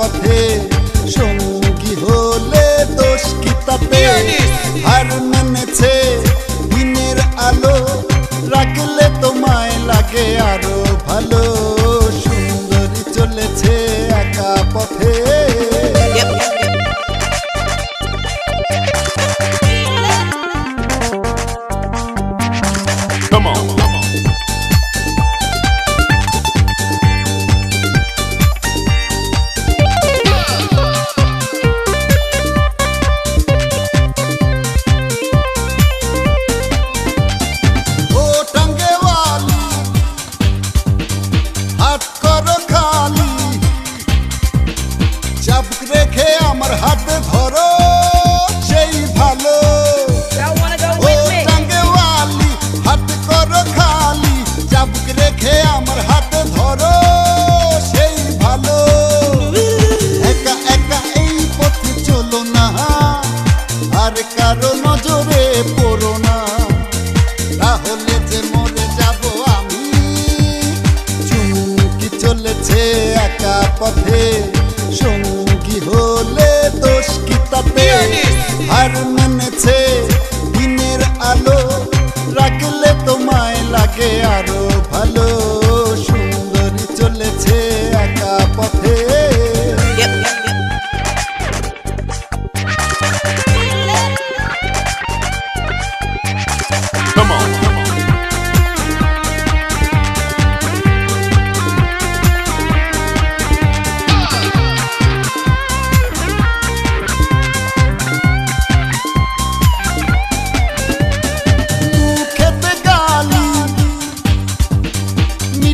পথে সঙ্গী হলে দোষ কি তাতে হার মেনেছে দিনের আলো রাখলে তোমায় লাগে আরো ভালো সুন্দরী চলেছে একা পথে Come on. রেখে আমার হাতে ধরো সেই ভালো টাঙ্গেওয়ালি হাত করো খালি চাবুক রেখে আমার হাতে ধরো সেই ভালো একা একা এই পথে চলো না আর কারো নজরে পড়ো না তাহলে যে মরে যাব আমি চুমকি চলেছে একা পথে সঙ্গী হলে দোষ কি তাতে হার মেনেছে দিনের আলো রাখলে তোমায় লাগে আরো ভালো সুন্দরী চলেছে একা পথে Come on.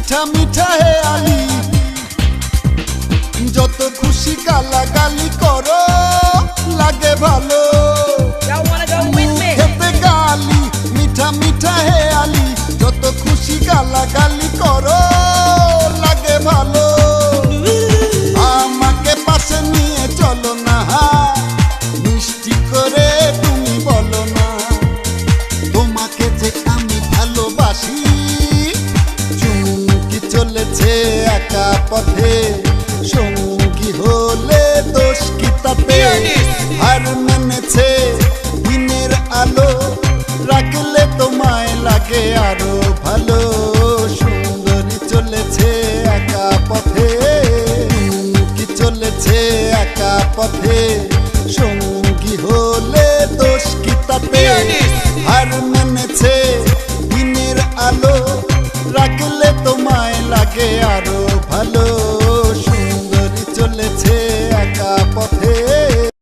মিঠা মিঠা হে আলি যত খুশি গালাগালি করো লাগে ভালো খেতে গালি মিঠা মিঠা হে আলি যত খুশি গালাগালি করো লাগে ভালো আমাকে পাশে নিয়ে চলো না মিষ্টি করে তুমি বলো না তোমাকে যে আমি ভালোবাসি চলেছে একা পথে সঙ্গী হলে দোষ কি তাতে হার মেনেছে দিনের আলো রাখলে তোমায় লাগে আরো